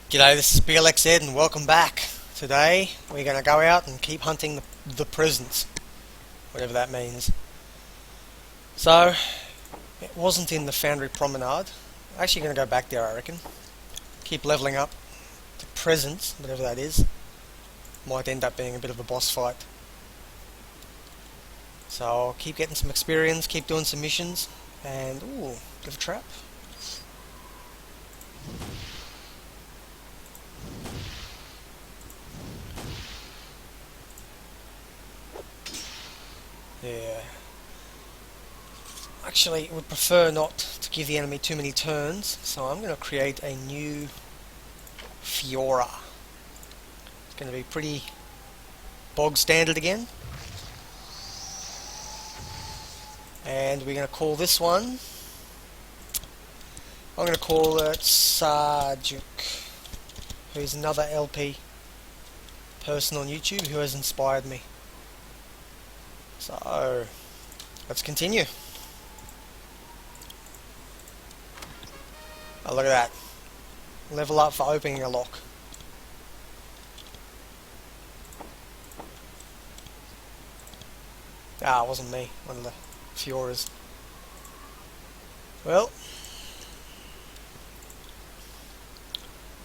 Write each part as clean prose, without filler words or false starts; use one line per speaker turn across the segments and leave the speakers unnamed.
G'day, this is Blxz and welcome back. Today we're going to go out and keep hunting the presents, whatever that means. So, it wasn't in the Foundry Promenade. I'm actually going to go back there, I reckon. Keep leveling up the presents, whatever that is. Might end up being a bit of a boss fight. So I'll keep getting some experience, keep doing some missions, and ooh, bit of a trap. Yeah. Actually, would prefer not to give the enemy too many turns, so I'm going to create a new Fyora. It's going to be pretty bog standard again. And we're going to call this one, I'm going to call it Sarjuk, who's another LP person on YouTube who has inspired me. So, let's continue. Oh, look at that. Level up for opening a lock. Ah, it wasn't me, one of the Fyoras. Well,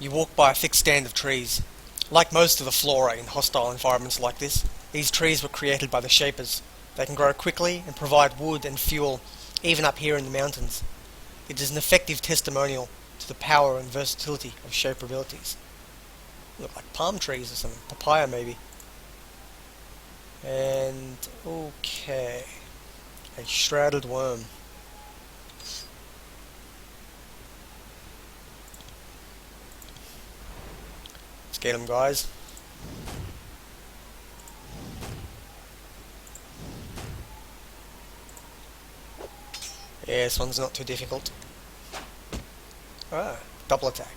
you walk by a thick stand of trees. Like most of the flora in hostile environments like this, these trees were created by the Shapers. They can grow quickly and provide wood and fuel, even up here in the mountains. It is an effective testimonial to the power and versatility of Shaper abilities. Look like palm trees or something, papaya maybe. And, okay, a shrouded worm. Let's get him, guys. Yeah, this one's not too difficult. Ah, double attack.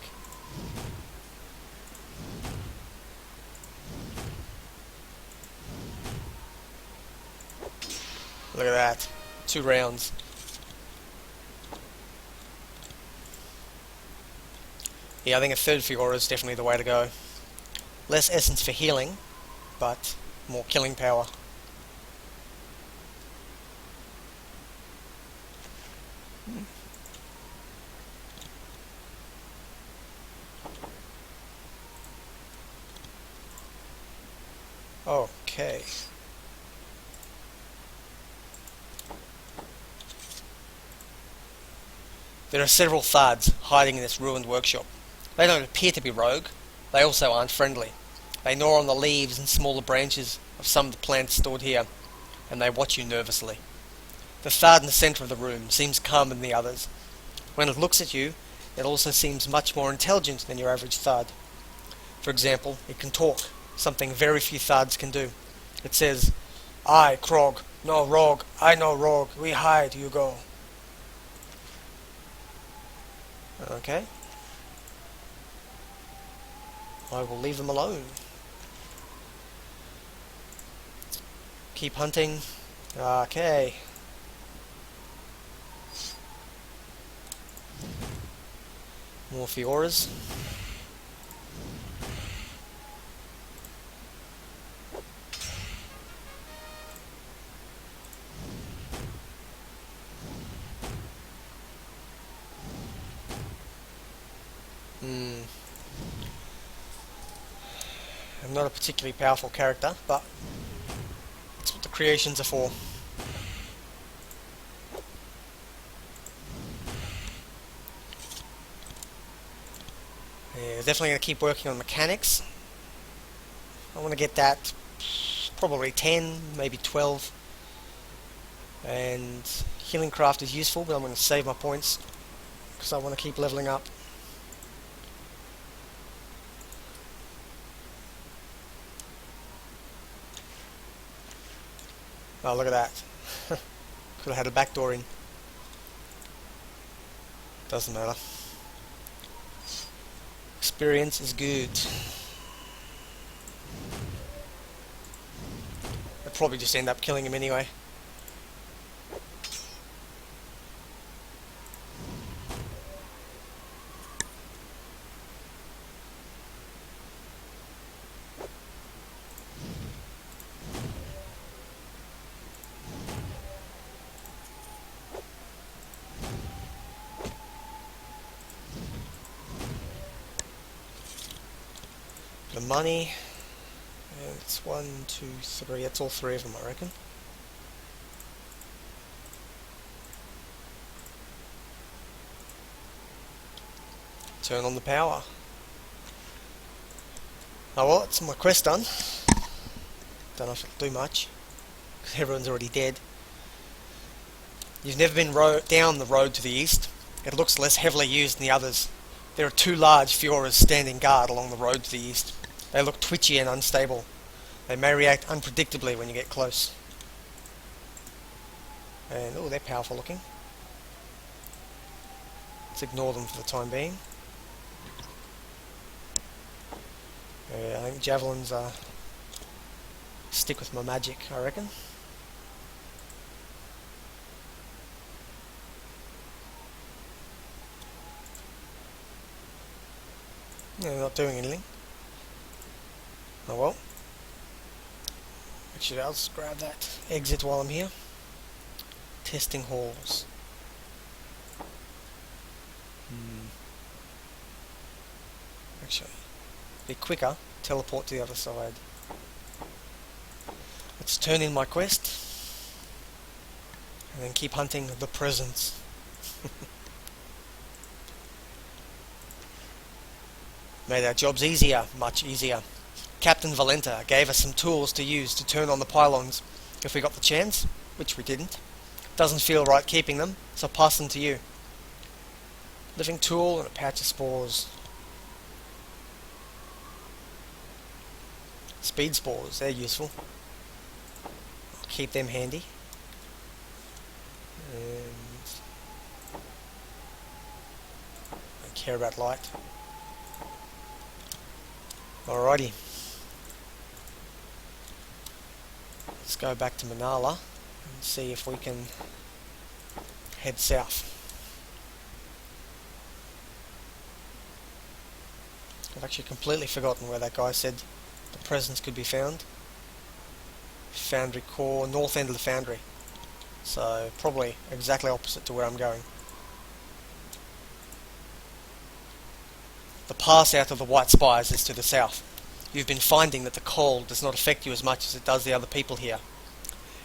Look at that. 2 rounds. Yeah, I think a third Fyora is definitely the way to go. Less essence for healing, but more killing power. Okay. There are several Thards hiding in this ruined workshop. They don't appear to be rogue. They also aren't friendly. They gnaw on the leaves and smaller branches of some of the plants stored here, and they watch you nervously. The Thard in the centre of the room seems calmer than the others. When it looks at you, it also seems much more intelligent than your average Thard. For example, it can talk, something very few Thards can do. It says, "I, Krog, no rogue, I no rogue, we hide, you go." Okay. I will leave them alone. Keep hunting. Okay. More Fyoras. I'm not a particularly powerful character, but that's what the creations are for. Yeah, definitely going to keep working on mechanics. I want to get that probably 10, maybe 12. And healing craft is useful, but I'm going to save my points because I want to keep leveling up. Oh, look at that. Could have had a backdoor in. Doesn't matter. Experience is good. I'd probably just end up killing him anyway. The money. And it's 1, 2, 3. That's all 3 of them, I reckon. Turn on the power. Oh well, it's my quest done. Don't know if it'll do much, because everyone's already dead. You've never been down the road to the east. It looks less heavily used than the others. There are 2 large Fyoras standing guard along the road to the east. They look twitchy and unstable. They may react unpredictably when you get close. And, oh, they're powerful looking. Let's ignore them for the time being. I think javelins stick with my magic, I reckon. No, they're not doing anything. Oh well. Actually, I'll just grab that exit while I'm here. Testing halls. Actually, be quicker. Teleport to the other side. Let's turn in my quest. And then keep hunting the presents. Made our jobs easier, much easier. Captain Valenta gave us some tools to use to turn on the pylons if we got the chance, which we didn't. Doesn't feel right keeping them, so I'll pass them to you. Living tool and a patch of spores. Speed spores, they're useful. I'll keep them handy. And I don't care about light. Alrighty. Let's go back to Manala and see if we can head south. I've actually completely forgotten where that guy said the presents could be found. Foundry core, north end of the foundry. So probably exactly opposite to where I'm going. The pass out of the White Spires is to the south. You've been finding that the cold does not affect you as much as it does the other people here.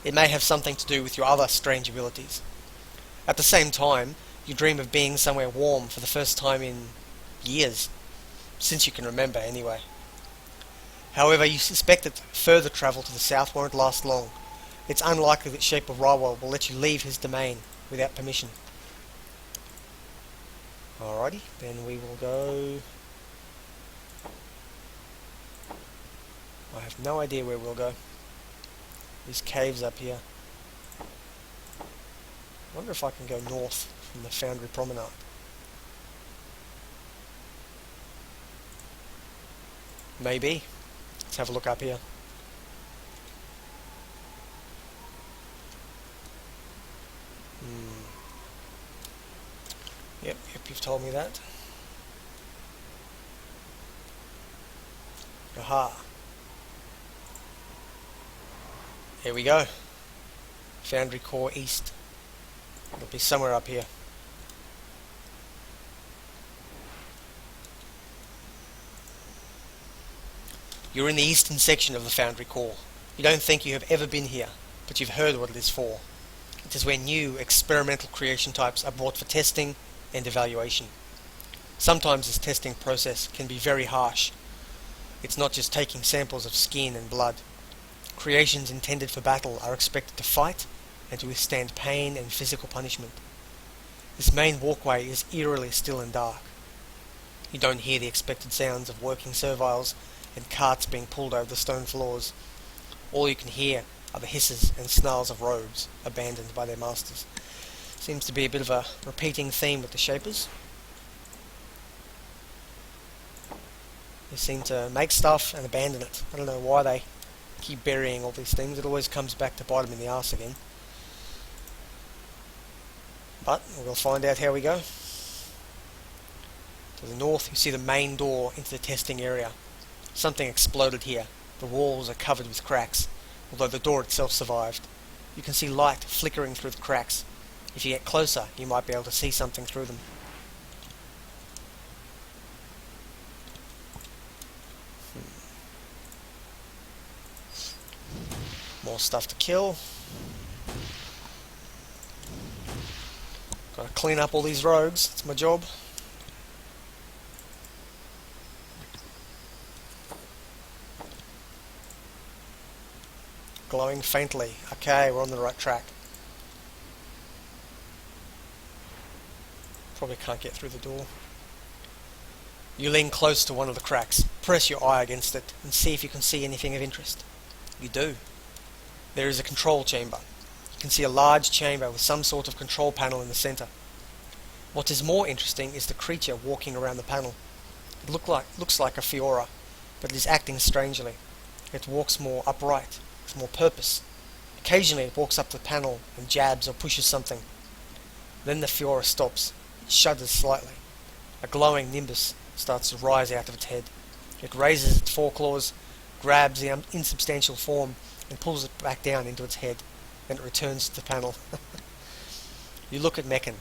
It may have something to do with your other strange abilities. At the same time, you dream of being somewhere warm for the first time in years. Since you can remember, anyway. However, you suspect that further travel to the south won't last long. It's unlikely that Shape of Rawa will let you leave his domain without permission. Alrighty, then we will go... I have no idea where we'll go. These caves up here. I wonder if I can go north from the Foundry Promenade. Maybe. Let's have a look up here. Yep, you've told me that. Aha. Here we go. Foundry Core East. It'll be somewhere up here. You're in the eastern section of the Foundry Core. You don't think you have ever been here, but you've heard what it is for. It is where new experimental creation types are brought for testing and evaluation. Sometimes this testing process can be very harsh. It's not just taking samples of skin and blood. Creations intended for battle are expected to fight and to withstand pain and physical punishment. This main walkway is eerily still and dark. You don't hear the expected sounds of working serviles and carts being pulled over the stone floors. All you can hear are the hisses and snarls of rogues abandoned by their masters. Seems to be a bit of a repeating theme with the Shapers. They seem to make stuff and abandon it. I don't know why they keep burying all these things. It always comes back to bite them in the arse again. But we'll find out how we go. To the north you see the main door into the testing area. Something exploded here. The walls are covered with cracks, although the door itself survived. You can see light flickering through the cracks. If you get closer, you might be able to see something through them. More stuff to kill. Gotta clean up all these rogues, it's my job. Glowing faintly. Okay, we're on the right track. Probably can't get through the door. You lean close to one of the cracks, press your eye against it, and see if you can see anything of interest. You do. There is a control chamber. You can see a large chamber with some sort of control panel in the centre. What is more interesting is the creature walking around the panel. It looks like a Fyora, but it is acting strangely. It walks more upright, with more purpose. Occasionally it walks up the panel and jabs or pushes something. Then the Fyora stops, shudders slightly. A glowing nimbus starts to rise out of its head. It raises its foreclaws, grabs the insubstantial form, and pulls it back down into its head. Then it returns to the panel. You look at Meccan.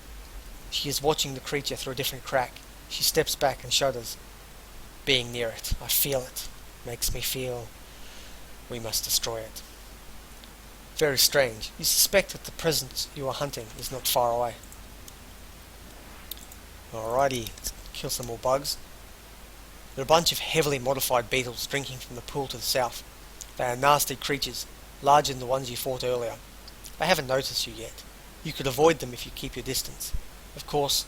She is watching the creature through a different crack. She steps back and shudders. Being near it, I feel it. Makes me feel we must destroy it. Very strange. You suspect that the presence you are hunting is not far away. Alrighty, let's kill some more bugs. There are a bunch of heavily modified beetles drinking from the pool to the south. They are nasty creatures, larger than the ones you fought earlier. They haven't noticed you yet. You could avoid them if you keep your distance. Of course,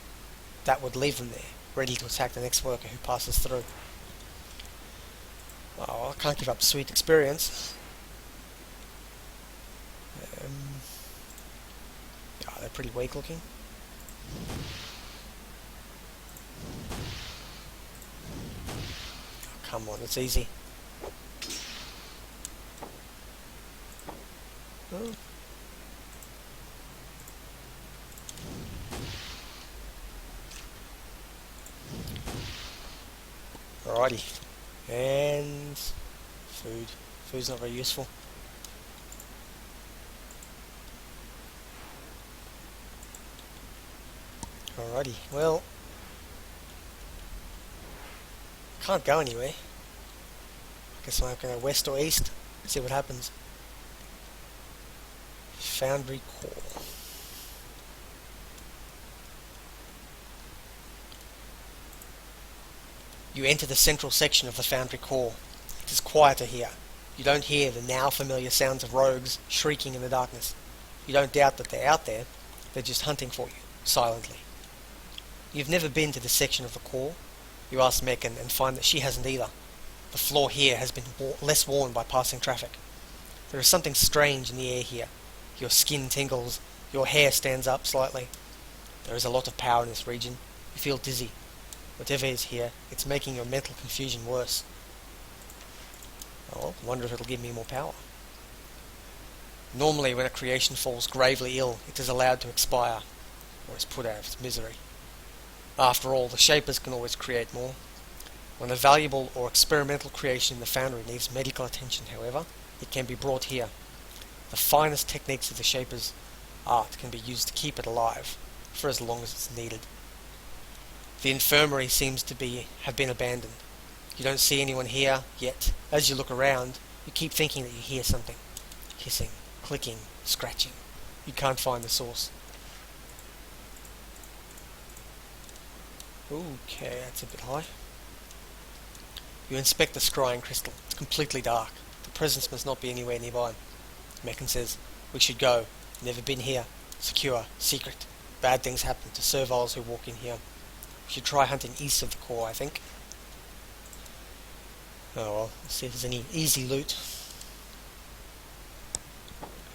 that would leave them there, ready to attack the next worker who passes through. Oh, I can't give up sweet experience. Yeah, they're pretty weak looking. Oh, come on, it's easy. Oh. Alrighty. And food. Food's not very useful. Alrighty, well, can't go anywhere. I guess I'm going to go west or east, see what happens. Foundry core. You enter the central section of the foundry core. It is quieter here. You don't hear the now familiar sounds of rogues shrieking in the darkness. You don't doubt that they're out there. They're just hunting for you, silently. You've never been to this section of the core. You ask Meccan and find that she hasn't either. The floor here has been less worn by passing traffic. There is something strange in the air here. Your skin tingles, your hair stands up slightly. There is a lot of power in this region. You feel dizzy. Whatever is here, it's making your mental confusion worse. Oh, I wonder if it'll give me more power. Normally when a creation falls gravely ill, it is allowed to expire, or is put out of its misery. After all, the Shapers can always create more. When a valuable or experimental creation in the foundry needs medical attention, however, it can be brought here. The finest techniques of the Shapers' art can be used to keep it alive, for as long as it's needed. The infirmary seems to have been abandoned. You don't see anyone here, yet, as you look around, you keep thinking that you hear something. Hissing, clicking, scratching. You can't find the source. Okay, that's a bit high. You inspect the scrying crystal. It's completely dark. The presence must not be anywhere nearby. Meccan says, "We should go. Never been here. Secure. Secret. Bad things happen to serviles who walk in here. We should try hunting east of the core, I think." Oh well, let's see if there's any easy loot.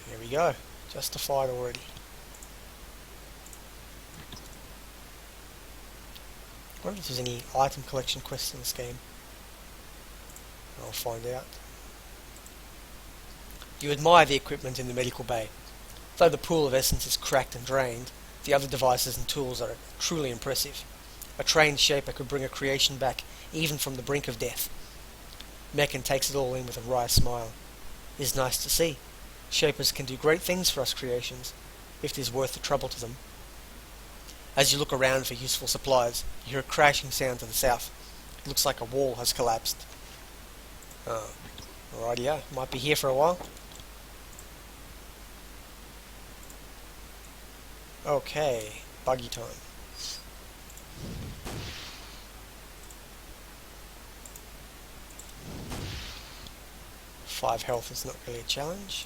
Here we go. Justified already. I wonder if there's any item collection quests in this game. I'll find out. You admire the equipment in the medical bay. Though the pool of essence is cracked and drained, the other devices and tools are truly impressive. A trained shaper could bring a creation back even from the brink of death. Meccan takes it all in with a wry smile. It is nice to see. Shapers can do great things for us creations, if it is worth the trouble to them. As you look around for useful supplies, you hear a crashing sound to the south. It looks like a wall has collapsed. Oh, alrighty, yeah, might be here for a while. Okay, buggy time. 5 health is not really a challenge.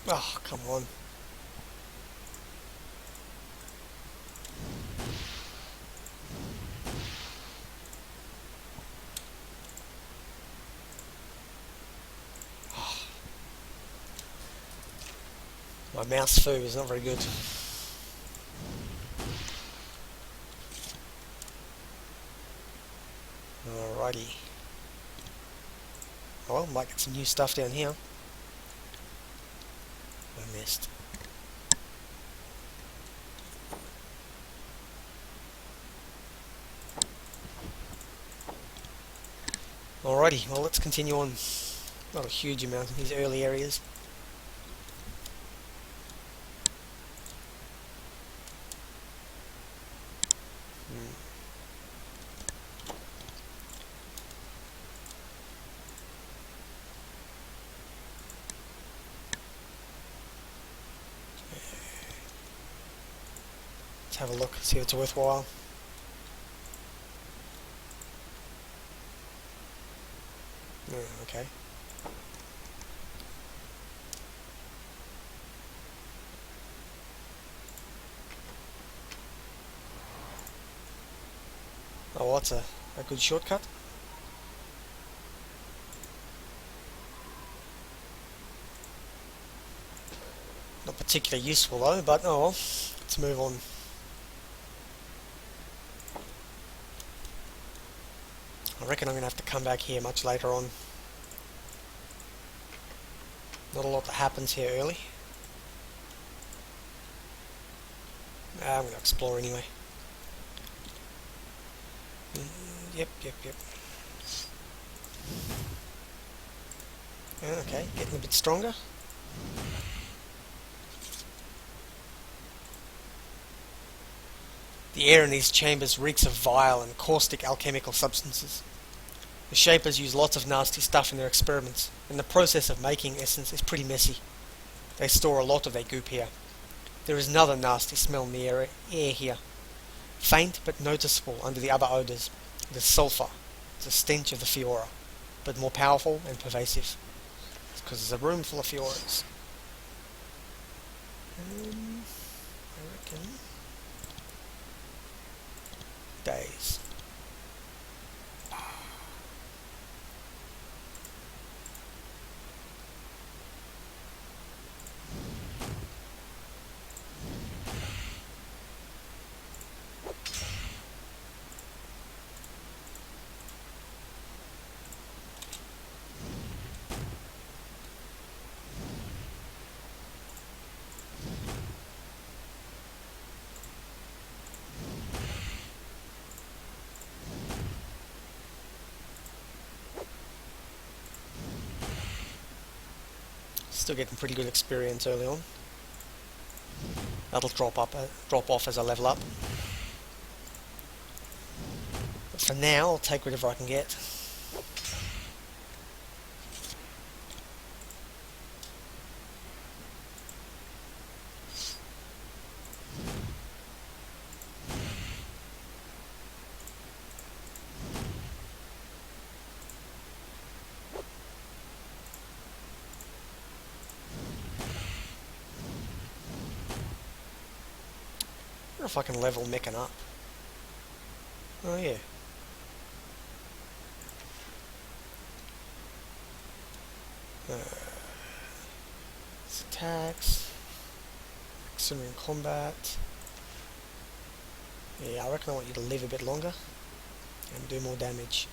Oh, come on. My mouse foo is not very good. Alrighty. Well, might get some new stuff down here. I missed. Alrighty, well let's continue on. Not a huge amount in these early areas. Let's have a look, see if it's worthwhile. Okay. Oh, that's a good shortcut. Not particularly useful though, but oh well. Let's move on. I reckon I'm going to have to come back here much later on. Not a lot that happens here early. I'm going to explore anyway. Yep. Okay, getting a bit stronger. The air in these chambers reeks of vile and caustic alchemical substances. The Shapers use lots of nasty stuff in their experiments, and the process of making essence is pretty messy. They store a lot of their goop here. There is another nasty smell in the air here. Faint but noticeable under the other odours. It is sulphur. It's a stench of the Fyora, but more powerful and pervasive. It's because there's a room full of Fyoras. I reckon... days. Still getting pretty good experience early on. That'll drop off as I level up. But for now, I'll take whatever I can get. I wonder if I can level Meccan up. Oh yeah. It's attacks. Maximum in combat. Yeah, I reckon I want you to live a bit longer and do more damage.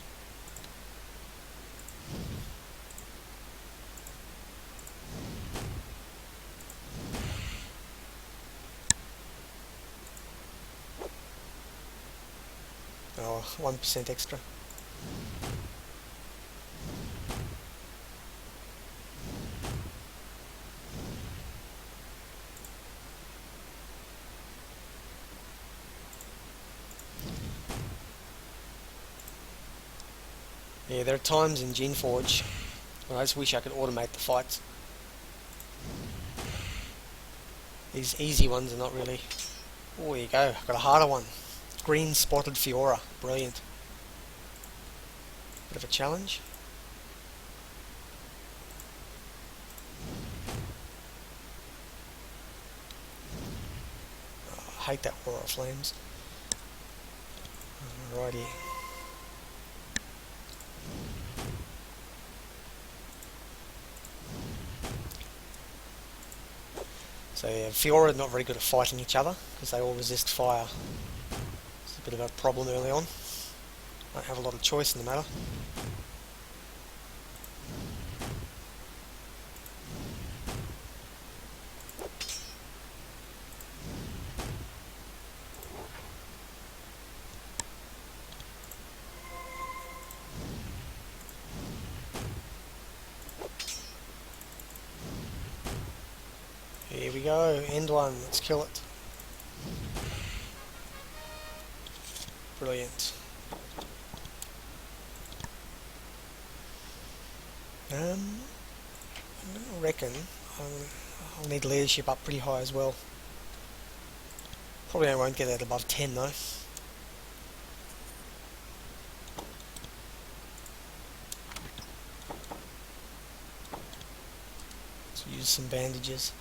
Oh, 1% extra. Yeah, there are times in Geneforge when I just wish I could automate the fights. These easy ones are not really... Oh, there you go, got a harder one. Green spotted Fyora, brilliant. Bit of a challenge. Oh, I hate that Aura of Flames. Alrighty. So yeah, Fyora are not very good at fighting each other because they all resist fire. It's a bit of a problem early on. Don't have a lot of choice in the matter. Here we go, end one, let's kill it. Brilliant. I reckon I'll need leadership up pretty high as well. Probably I won't get that above 10 though. Let's use some bandages.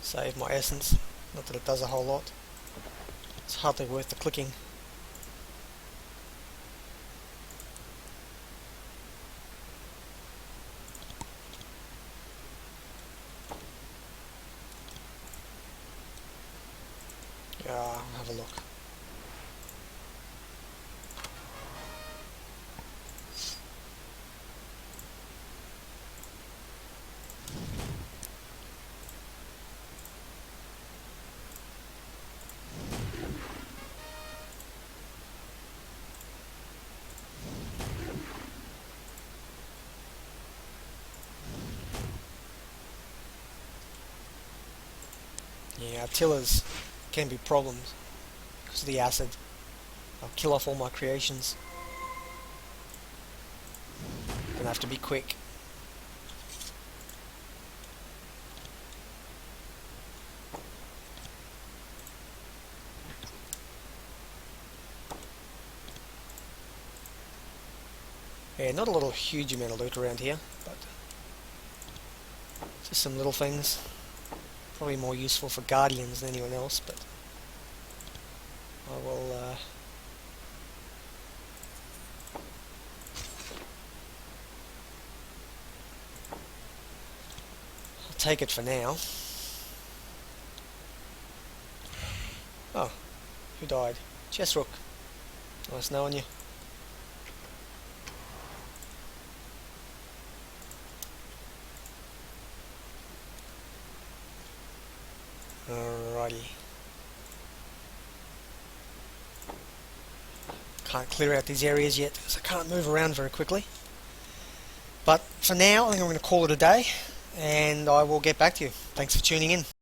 Save my essence, not that it does a whole lot. It's hardly worth the clicking. I'll have a look. Yeah, artillers can be problems because of the acid. I'll kill off all my creations. Gonna have to be quick. Yeah, not a little huge amount of loot around here, but just some little things. Probably more useful for Guardians than anyone else, but I will I'll take it for now. Oh, who died? Chess Rook. Nice knowing you. Alrighty. Can't clear out these areas yet because I can't move around very quickly. But for now, I think I'm going to call it a day and I will get back to you. Thanks for tuning in.